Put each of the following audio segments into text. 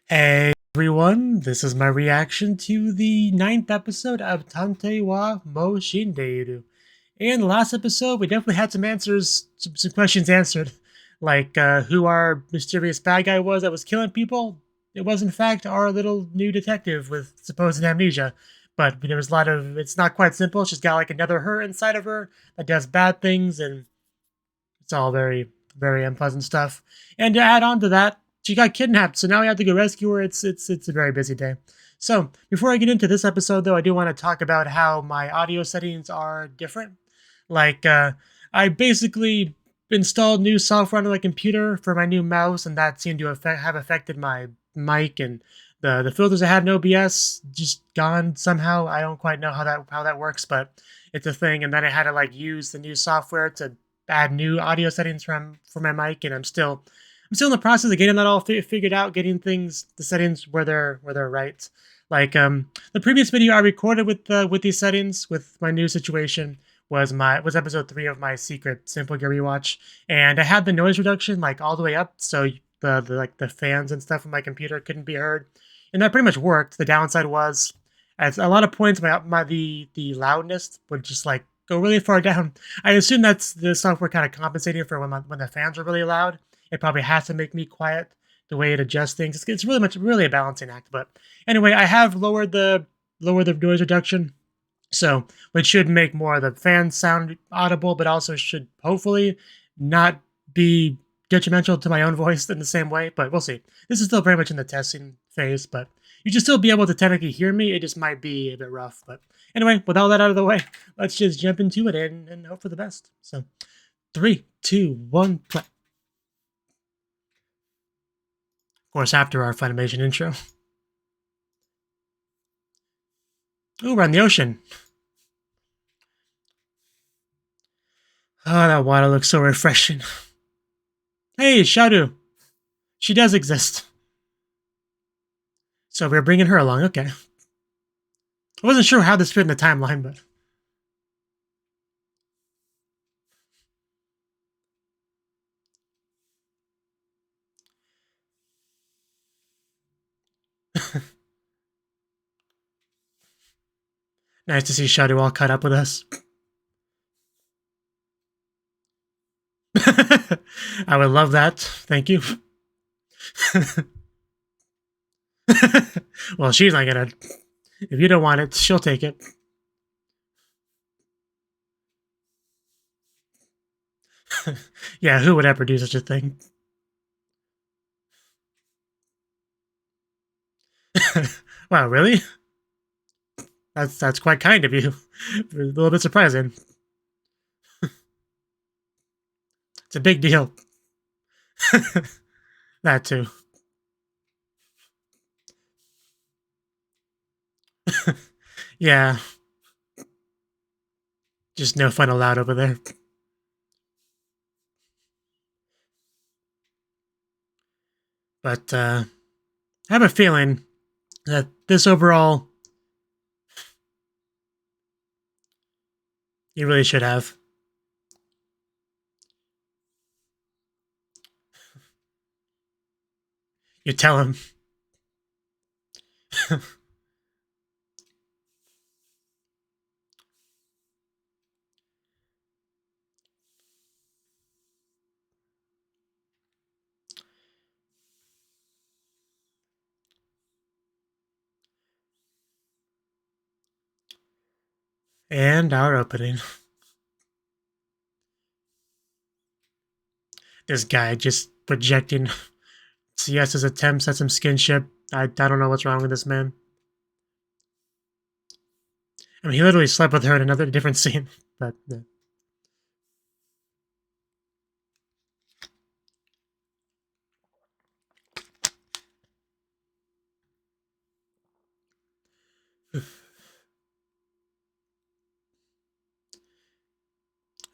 Hey everyone, this is my reaction to the ninth episode of Tantei wa Mo Shindeiru. In the last episode, we definitely had some answers, some questions answered, like who our mysterious bad guy was that was killing people. It was, in fact, our little new detective with supposed amnesia. But there was a lot of, it's not quite simple. She's got like another her inside of her that does bad things, and it's all very, very unpleasant stuff. And to add on to that, she got kidnapped, so now we have to go rescue her. It's a very busy day. So before I get into this episode, though, I do want to talk about how my audio settings are different. Like I basically installed new software on my computer for my new mouse, and that seemed to have affected my mic and the filters I had in OBS just gone somehow. I don't quite know how that works, but it's a thing. And then I had to like use the new software to add new audio settings for my mic, and I'm still in the process of getting that all figured out, getting the settings where they're right. Like the previous video I recorded with these settings with my new situation was episode 3 of my secret simple gear rewatch, and I had the noise reduction like all the way up, so the fans and stuff on my computer couldn't be heard, and that pretty much worked. The downside was at a lot of points the loudness would just like go really far down. I assume that's the software kind of compensating for when the fans are really loud. It probably has to make me quiet the way it adjusts things. It's really a balancing act. But anyway, I have lowered the noise reduction, so which should make more of the fans sound audible, but also should hopefully not be detrimental to my own voice in the same way. But we'll see. This is still very much in the testing phase, but you should still be able to technically hear me. It just might be a bit rough. But anyway, with all that out of the way, let's just jump into it and hope for the best. So 3, 2, 1, play. Of course, after our Funimation intro. Ooh, we're on the ocean. Oh, that water looks so refreshing. Hey, Shadow. She does exist. So we're bringing her along, okay. I wasn't sure how this fit in the timeline, but... Nice to see Shadow all caught up with us. I would love that. Thank you. Well, she's not gonna... If you don't want it, she'll take it. Yeah, who would ever do such a thing? Wow, really? That's quite kind of you. A little bit surprising. It's a big deal. That too. Yeah. Just no fun allowed over there. But I have a feeling that this overall, you really should have. You tell him. And our opening. This guy just projecting CS's attempts at some skinship. I don't know what's wrong with this man. I mean, he literally slept with her in another different scene. But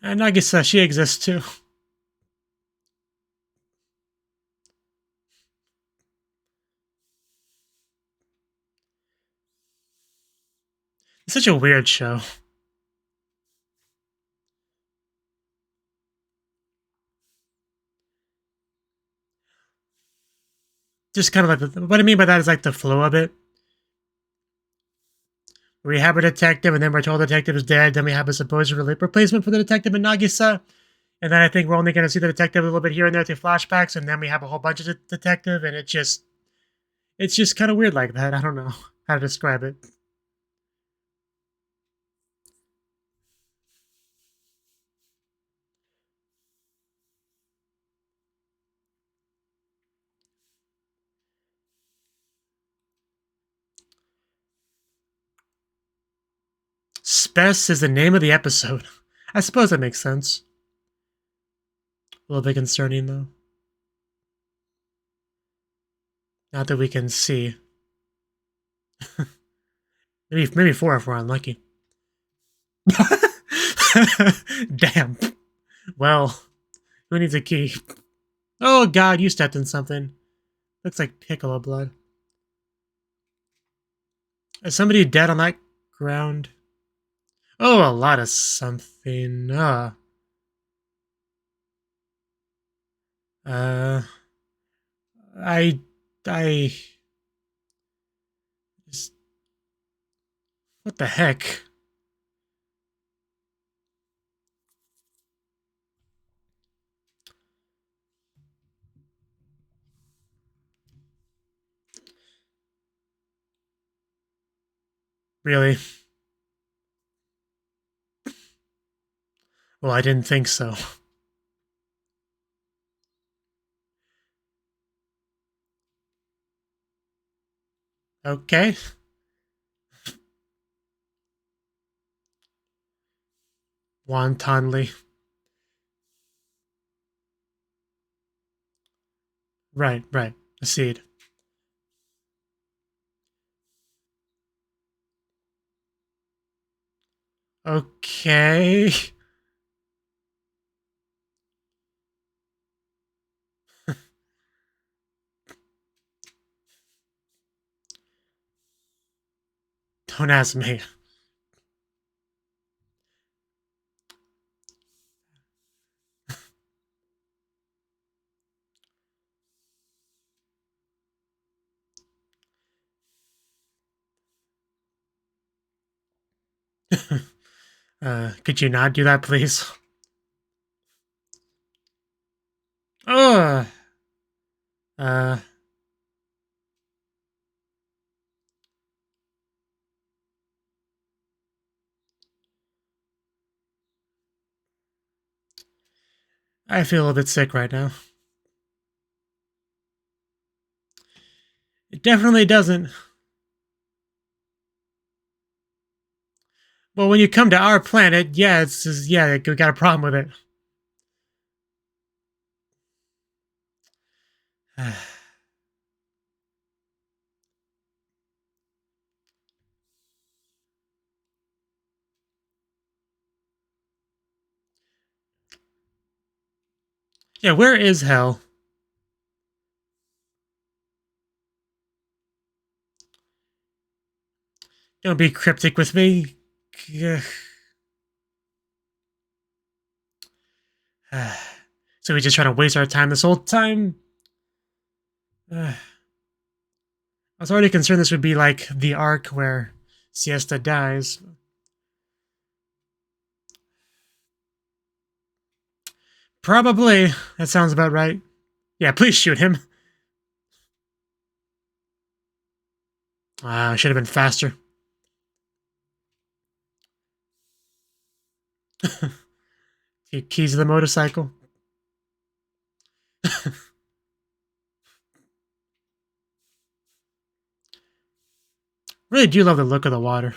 and I guess she exists too. It's such a weird show. just kind of like what I mean by that is like the flow of it. We have a detective, and then we're told the detective is dead. Then we have a supposed replacement for the detective in Nagisa. And then I think we're only going to see the detective a little bit here and there through flashbacks, and then we have a whole bunch of detective, and it's just kind of weird like that. I don't know how to describe it. Spess is the name of the episode. I suppose that makes sense. A little bit concerning, though. Not that we can see. maybe 4 if we're unlucky. Damn. Well, who needs a key? Oh god, you stepped in something. Looks like piccolo blood. Is somebody dead on that ground? Oh, a lot of something. Uh, I, I, just, what the heck? Really? Well, I didn't think so. Okay. Wantonly. Right. A seed. Okay. Don't ask me. Could you not do that, please? Ugh. Uh, I feel a bit sick right now. It definitely doesn't. Well, when you come to our planet, yeah, it's just, yeah, we got a problem with it. Yeah, where is hell? Don't be cryptic with me. So we just trying to waste our time this whole time? I was already concerned this would be like the arc where Siesta dies. Probably. That sounds about right. Yeah, please shoot him. Should have been faster. Keys to the motorcycle. Really do love the look of the water.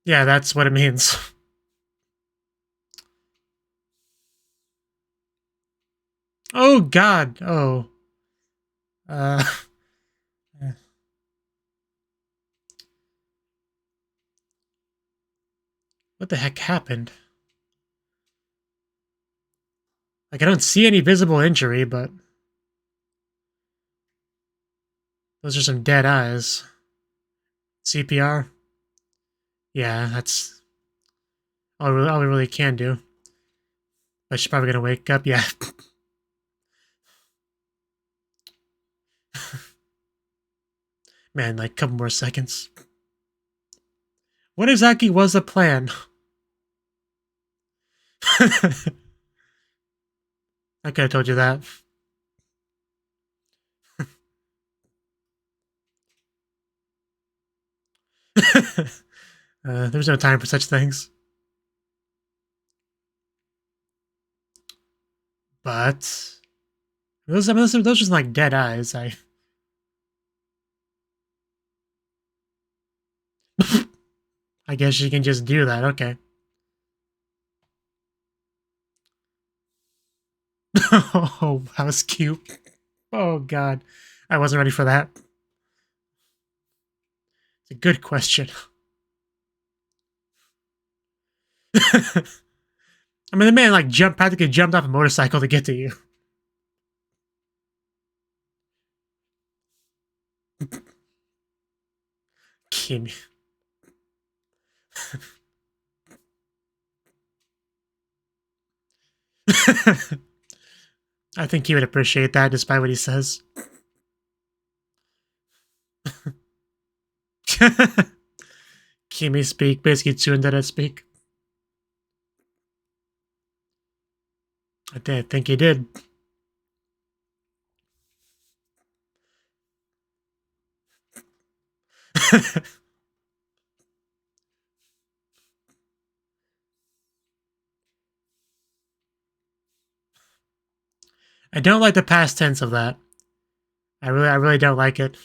Yeah, that's what it means. Oh god. Oh. Uh what the heck happened? Like I don't see any visible injury, but those are some dead eyes. CPR? Yeah, that's... all we really can do. But she's probably gonna wake up. Yeah. Man, like a couple more seconds. What exactly was the plan? I could have told you that. There's no time for such things. But those just like dead eyes. I guess you can just do that. Okay. Oh, that was cute. Oh God, I wasn't ready for that. It's a good question. I mean, the man like practically jumped off a motorcycle to get to you. Kimi. I think he would appreciate that, despite what he says. Kimi speak, basically Tsundere speak. I think he did. I don't like the past tense of that. I really don't like it.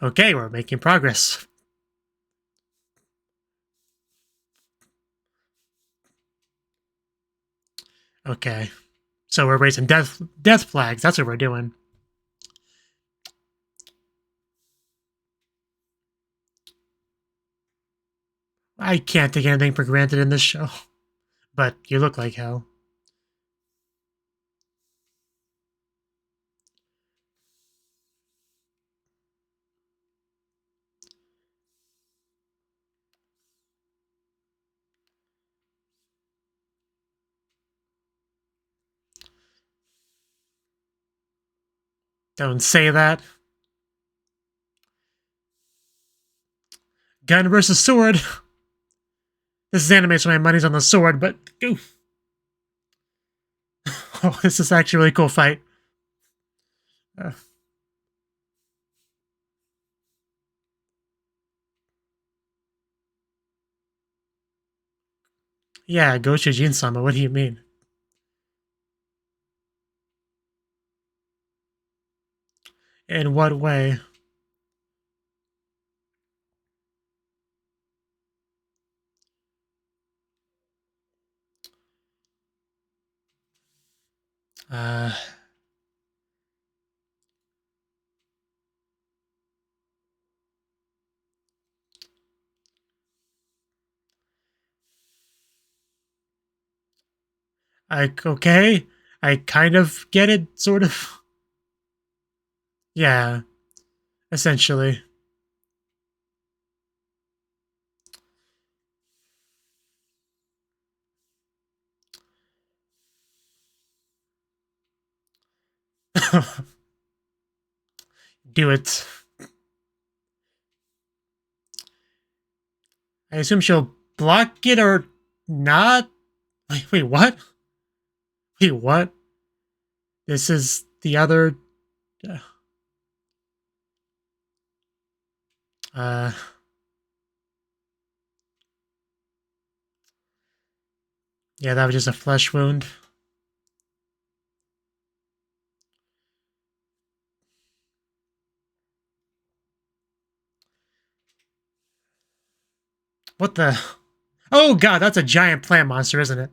Okay, we're making progress. Okay. So we're raising death flags. That's what we're doing. I can't take anything for granted in this show. But you look like hell. Don't say that. Gun versus sword. This is anime, so my money's on the sword, but oof. Oh, this is actually a really cool fight. Yeah, go Shujin-sama, what do you mean? In what way? Okay. I kind of get it, sort of. Yeah, essentially. Do it. I assume she'll block it or not? Wait, what? Wait, what? This is the other... Uh... Yeah, that was just a flesh wound. What the... Oh god, that's a giant plant monster, isn't it?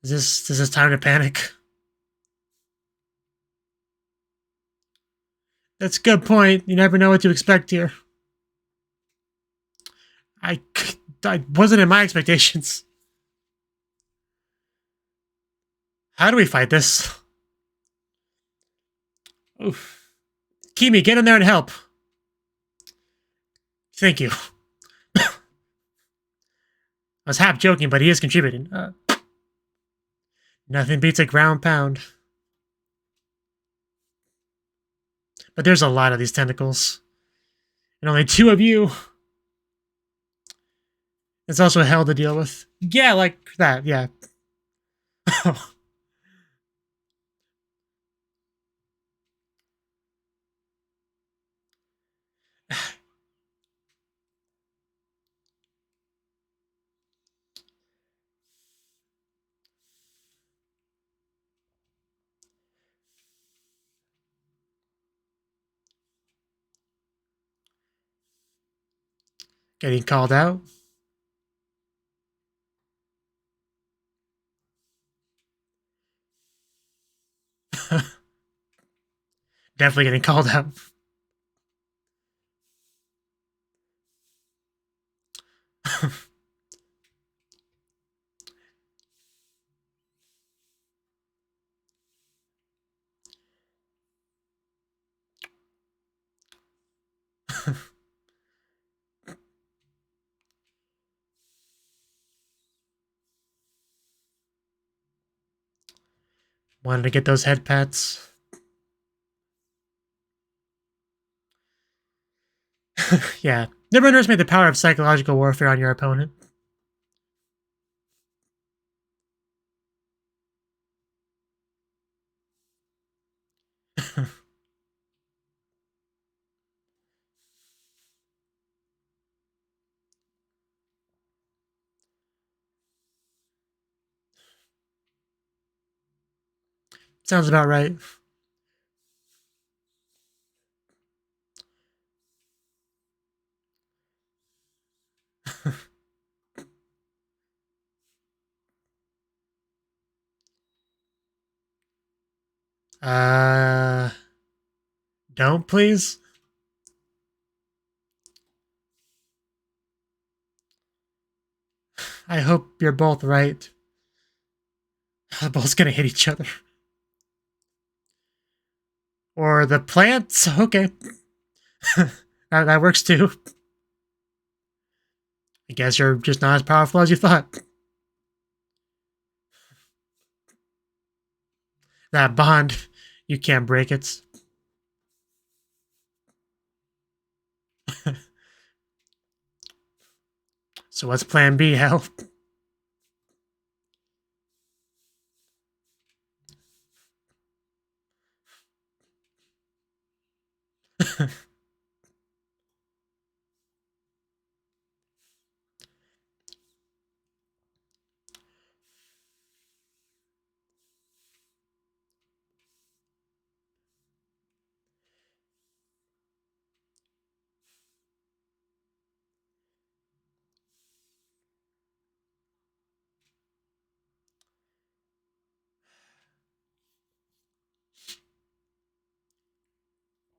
Is this time to panic? That's a good point. You never know what to expect here. I wasn't in my expectations. How do we fight this? Oof. Kimi, get in there and help. Thank you. I was half joking, but he is contributing. Nothing beats a ground pound. But there's a lot of these tentacles. And only 2 of you. It's also hell to deal with. Yeah, like that, yeah. Getting called out. Definitely getting called out. Wanted to get those head pats. Yeah. Never underestimate the power of psychological warfare on your opponent. Sounds about right. Don't please? I hope you're both right. They're both gonna hit each other. Or the plants? Okay. that works too. I guess you're just not as powerful as you thought. That bond, you can't break it. So what's plan B, hell?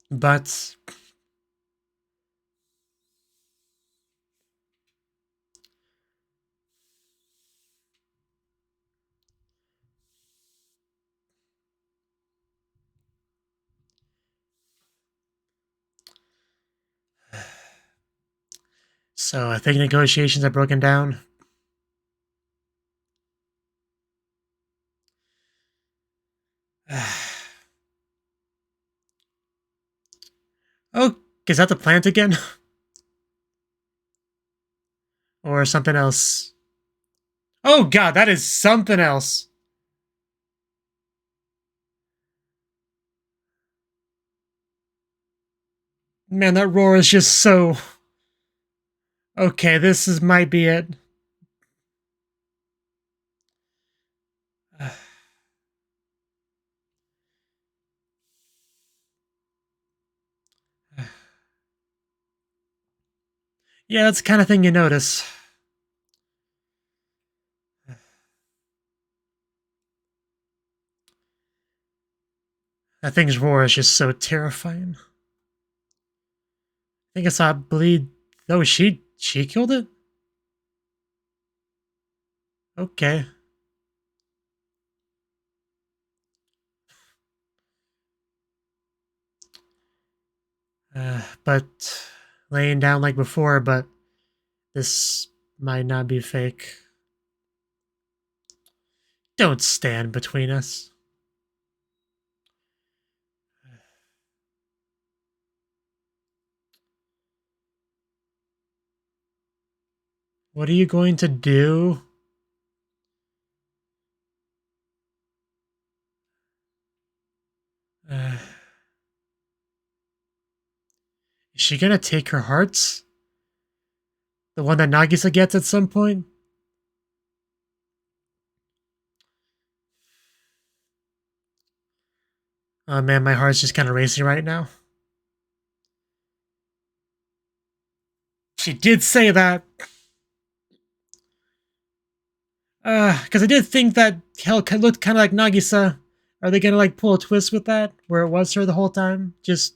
But so I think negotiations are broken down. Oh, is that the plant again? Or something else? Oh god, that is something else. Man, that roar is just so... Okay, might be it. Yeah, that's the kind of thing you notice. That thing's roar is just so terrifying. I think I saw it bleed. Oh, she killed it? Okay. But laying down like before, but this might not be fake. Don't stand between us. What are you going to do? Is she gonna take her hearts? The one that Nagisa gets at some point? Oh man, my heart's just kind of racing right now. She did say that. Because I did think that Hell looked kind of like Nagisa. Are they gonna like pull a twist with that, where it was her the whole time? Just,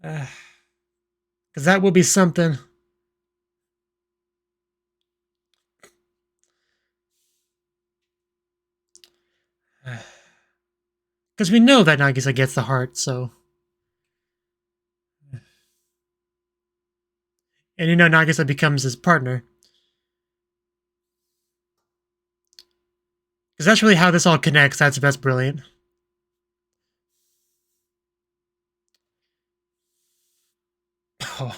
because that would be something. Because we know that Nagisa gets the heart, so. And you know Nagisa becomes his partner. Because that's really how this all connects. That's brilliant. Oh.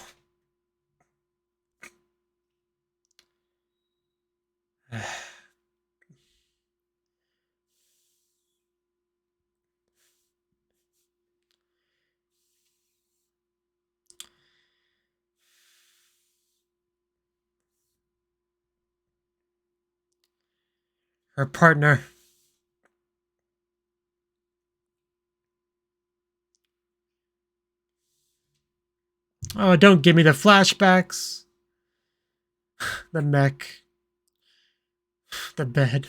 Her partner. Oh, don't give me the flashbacks. The mech. The bed.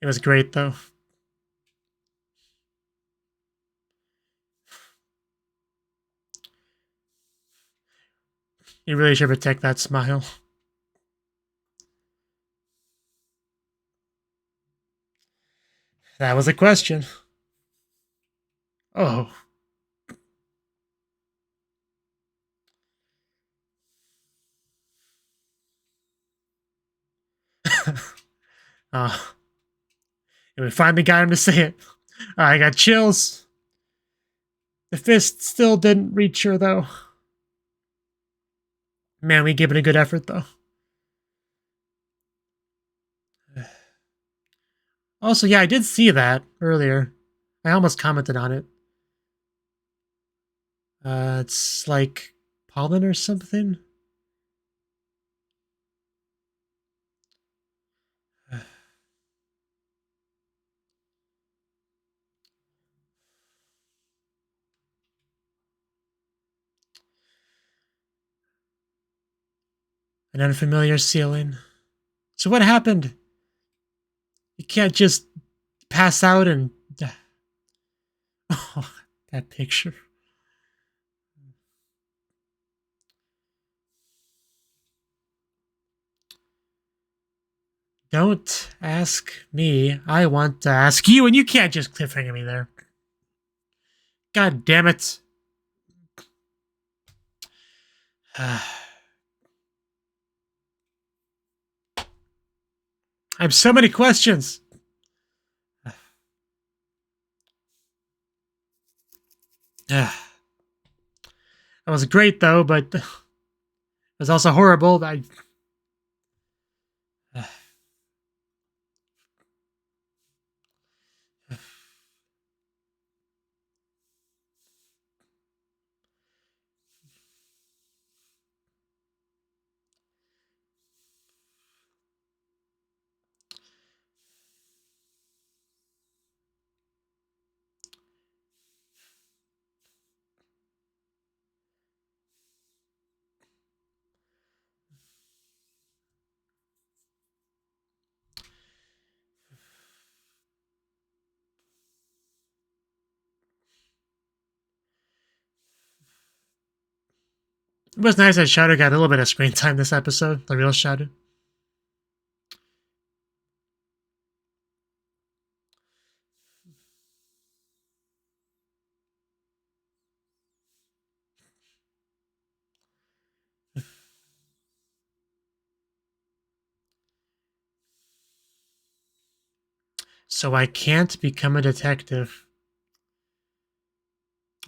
It was great, though. You really should protect that smile. That was a question. Oh. uh, we finally got him to say it. I got chills. The fist still didn't reach her, though. Man, we gave it a good effort, though. Also, yeah, I did see that earlier. I almost commented on it. It's like pollen or something. An unfamiliar ceiling. So what happened? You can't just pass out and... Oh, that picture. Don't ask me. I want to ask you, and you can't just cliffhanger me there. God damn it. I have so many questions. That was great, though, but it was also horrible. It was nice that Shadow got a little bit of screen time this episode, the real Shadow. So I can't become a detective.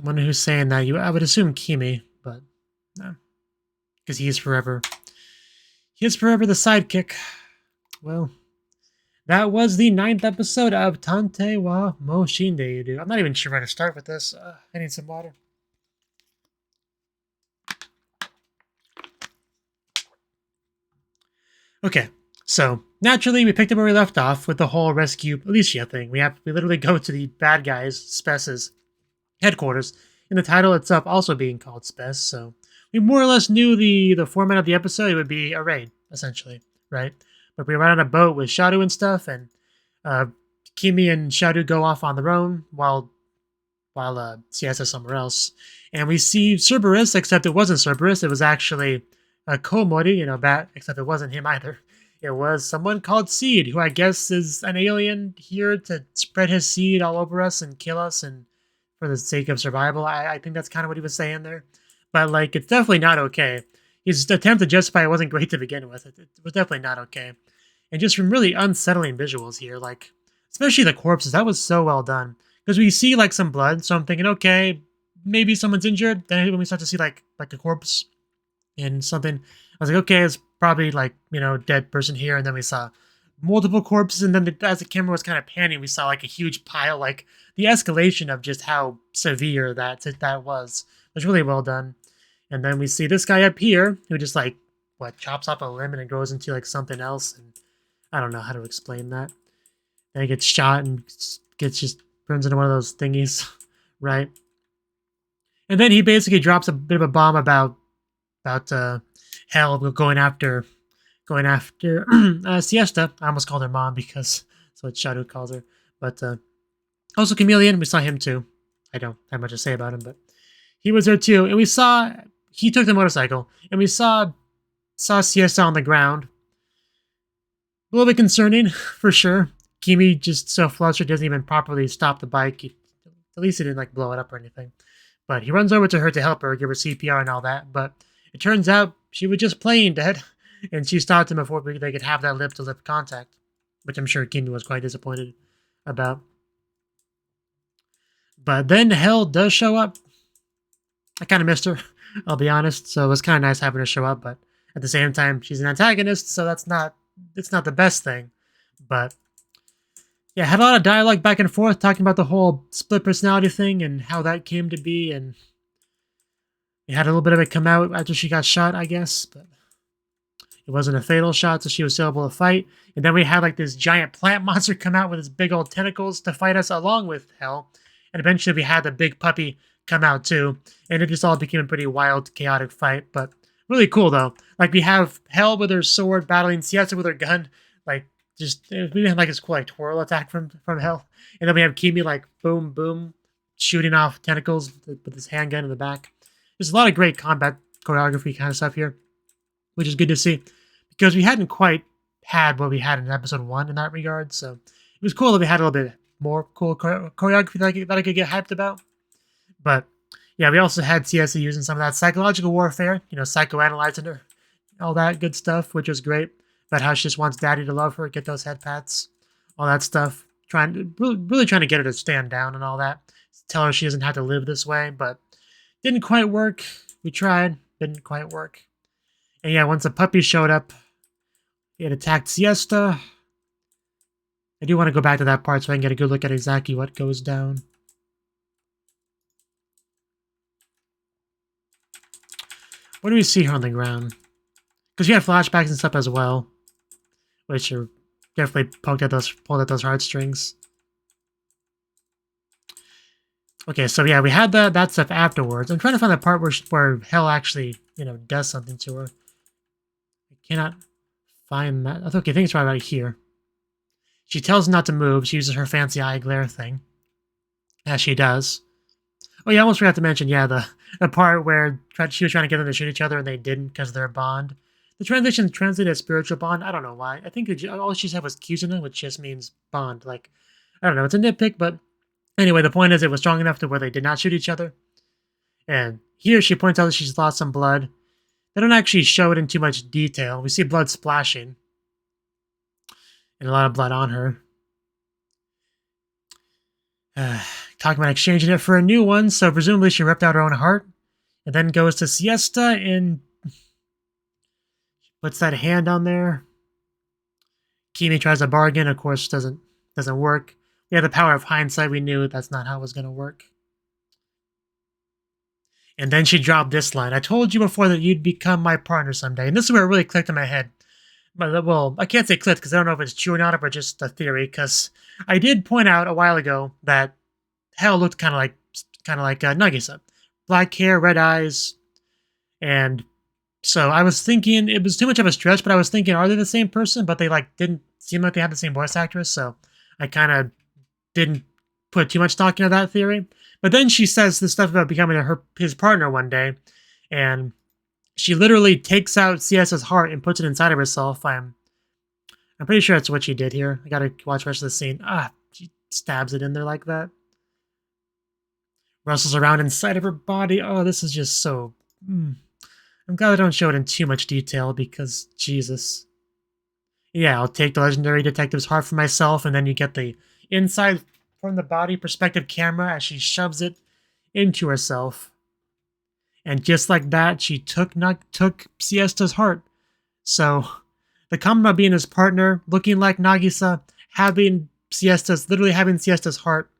I wonder who's saying that. I would assume Kimi, but no. Because he is forever the sidekick. Well, that was the 9th episode of Tantei wa mo Shindeiru. I'm not even sure where to start with this. I need some water. Okay, so naturally we picked up where we left off with the whole rescue Alicia thing. We literally go to the bad guys, Spess's headquarters, and the title itself also being called Spess, so we more or less knew the format of the episode. It would be a raid, essentially, right? But we were on a boat with Shadow and stuff, and Kimi and Shadow go off on their own while CS is somewhere else. And we see Cerberus, except it wasn't Cerberus, it was actually Komori, except it wasn't him either. It was someone called Seed, who I guess is an alien here to spread his seed all over us and kill us and for the sake of survival. I think that's kind of what he was saying there. But, like, it's definitely not okay. His attempt to justify it wasn't great to begin with. It was definitely not okay. And just from really unsettling visuals here, like, especially the corpses, that was so well done. Because we see, like, some blood, so I'm thinking, okay, maybe someone's injured. Then when we start to see, like a corpse and something, I was like, okay, it's probably, like, dead person here. And then we saw multiple corpses, and then as the camera was kind of panning, we saw, like, a huge pile, like, the escalation of just how severe that was really well done. And then we see this guy up here who just, like, chops off a limb and it goes into, like, something else, and I don't know how to explain that. And he gets shot and turns into one of those thingies, right? And then he basically drops a bit of a bomb about Hell going after Siesta. I almost called her mom because that's what Shadow calls her. But also Chameleon, we saw him too. I don't have much to say about him, but he was there too. And we saw he took the motorcycle, and we saw Siesta on the ground. A little bit concerning, for sure. Kimi just so flustered, doesn't even properly stop the bike. At least he didn't, like, blow it up or anything. But he runs over to her to help her, give her CPR and all that. But it turns out she was just playing dead, and she stopped him before they could have that lip-to-lip contact, which I'm sure Kimi was quite disappointed about. But then Hell does show up. I kind of missed her, I'll be honest. So it was kind of nice having her show up, but at the same time, she's an antagonist, so it's not the best thing. But yeah, had a lot of dialogue back and forth talking about the whole split personality thing and how that came to be, and we had a little bit of it come out after she got shot, I guess, but it wasn't a fatal shot, so she was still able to fight. And then we had, like, this giant plant monster come out with his big old tentacles to fight us along with Hell. And eventually we had the big puppy come out too, and it just all became a pretty wild, chaotic fight, but really cool though. Like, we have Hell with her sword battling Siesta with her gun, like, we had, like, this cool, like, twirl attack from Hell. And then we have Kimi, like, boom, boom, shooting off tentacles with his handgun in the back. There's a lot of great combat choreography kind of stuff here, which is good to see, because we hadn't quite had what we had in episode 1 in that regard, so it was cool that we had a little bit more cool choreography that I could get hyped about. But yeah, we also had CSA using some of that psychological warfare, psychoanalyzing her, all that good stuff, which was great. About how she just wants Daddy to love her, get those head pats, all that stuff. Really trying to get her to stand down and all that. Tell her she doesn't have to live this way, but didn't quite work. We tried, didn't quite work. And yeah, once the puppy showed up, he had attacked Siesta. I do want to go back to that part so I can get a good look at exactly what goes down. What do we see here on the ground? Because we have flashbacks and stuff as well, which are definitely pulled at those heartstrings. Okay, so yeah, we had that stuff afterwards. I'm trying to find the part where Hell actually, does something to her. I cannot find that. Okay, I think it's right here. She tells him not to move. She uses her fancy eye glare thing, as she does. Oh yeah, I almost forgot to mention, yeah, the part where she was trying to get them to shoot each other and they didn't because of their bond. The translation translated as spiritual bond. I don't know why. I think all she said was Kizuna, which just means bond. Like, I don't know. It's a nitpick, but anyway, the point is it was strong enough to where they did not shoot each other. And here she points out that she's lost some blood. They don't actually show it in too much detail. We see blood splashing. And a lot of blood on her. Talking about exchanging it for a new one, so presumably she ripped out her own heart. And then goes to siesta and puts that hand on there. Kimi tries to bargain, of course, doesn't work. We have the power of hindsight. We knew that's not how it was going to work. And then she dropped this line. I told you before that you'd become my partner someday. And this is where it really clicked in my head. But, well, I can't say clicked because I don't know if it's true or not, or just a theory. Because I did point out a while ago that Hell looked kind of like Nagisa. Black hair, red eyes, and so I was thinking it was too much of a stretch, but I was thinking, are they the same person? But they didn't seem like they had the same voice actress, so I kind of didn't put too much stock into that theory. But then she says this stuff about becoming his partner one day, and she literally takes out CS's heart and puts it inside of herself. I'm pretty sure that's what she did here. I gotta watch the rest of the scene. She stabs it in there like that. Rustles around inside of her body. Oh, this is just so... I'm glad I don't show it in too much detail because, Jesus. Yeah, I'll take the legendary detective's heart for myself, and then you get the inside from the body perspective camera as she shoves it into herself. And just like that, she took Siesta's heart. So, the comment about being his partner, looking like Nagisa, literally having Siesta's heart,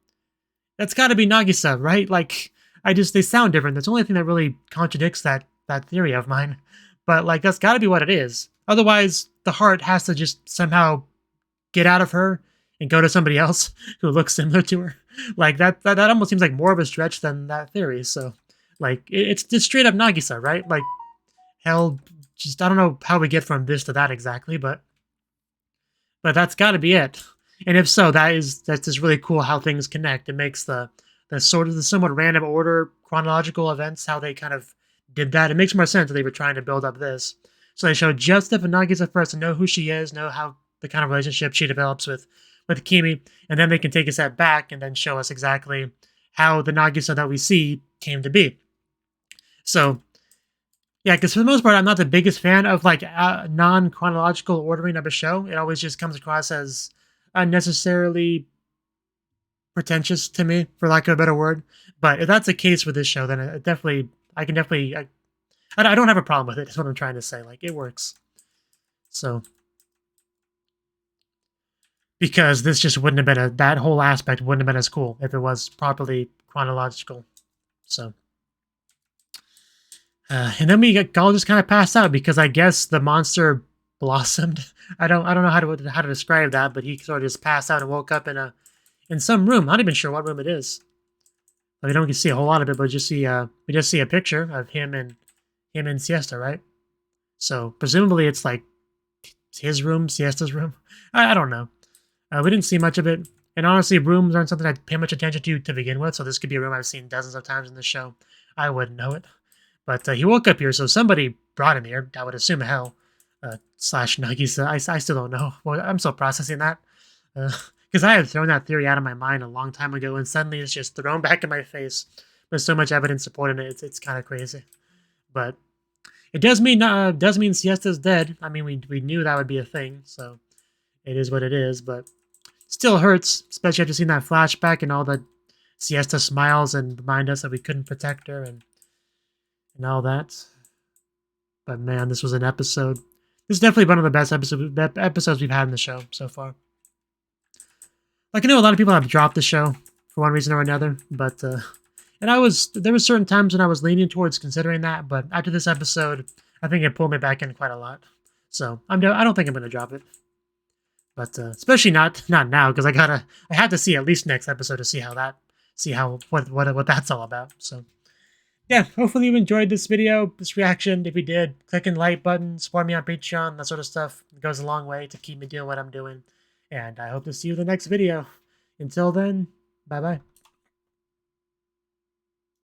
that's gotta be Nagisa, right? Like, they sound different. That's the only thing that really contradicts that theory of mine. But, like, that's gotta be what it is. Otherwise, the heart has to just somehow get out of her and go to somebody else who looks similar to her. Like, that almost seems like more of a stretch than that theory. So, like, it's just straight up Nagisa, right? Like, hell, just, I don't know how we get from this to that exactly, but that's gotta be it. And if so, that's just really cool how things connect. It makes the somewhat random order, chronological events, how they kind of did that. It makes more sense that they were trying to build up this. So they show just enough of Nagisa first to know who she is, know how the kind of relationship she develops with Kimi, and then they can take a step back and then show us exactly how the Nagisa that we see came to be. So, yeah, because for the most part, I'm not the biggest fan of non-chronological ordering of a show. It always just comes across as unnecessarily pretentious to me, for lack of a better word. But if that's the case with this show, then I don't have a problem with it, is what I'm trying to say. Like, it works. So, because this just wouldn't have been that whole aspect wouldn't have been as cool if it was properly chronological. So, and then Gall just kind of passed out because I guess the monster blossomed. I don't know how to describe that, but he sort of just passed out and woke up in some room. I'm not even sure what room it is. We don't get to see a whole lot of it, but we just see a picture of him and Siesta, right? So presumably it's like his room, Siesta's room. I don't know. We didn't see much of it, and honestly, rooms aren't something I pay much attention to begin with. So this could be a room I've seen dozens of times in the show. I wouldn't know it, but he woke up here, so somebody brought him here. I would assume hell. Slash Nagisa. I still don't know. Well, I'm still processing that. Because I had thrown that theory out of my mind a long time ago, and suddenly it's just thrown back in my face with so much evidence supporting it. It's kind of crazy. But it does mean Siesta's dead. I mean, we knew that would be a thing, so it is what it is, but still hurts, especially after seeing that flashback and all the Siesta smiles and remind us that we couldn't protect her and all that. But man, this was an episode. This is definitely one of the best episodes we've had in the show so far. Like, I know a lot of people have dropped the show for one reason or another, but there were certain times when I was leaning towards considering that, but after this episode, I think it pulled me back in quite a lot. So I don't think I'm gonna drop it, but especially not now, because I have to see at least next episode to see what that's all about. So. Yeah, hopefully you enjoyed this video, this reaction. If you did, click the like button, support me on Patreon, that sort of stuff. It goes a long way to keep me doing what I'm doing. And I hope to see you in the next video. Until then, bye-bye.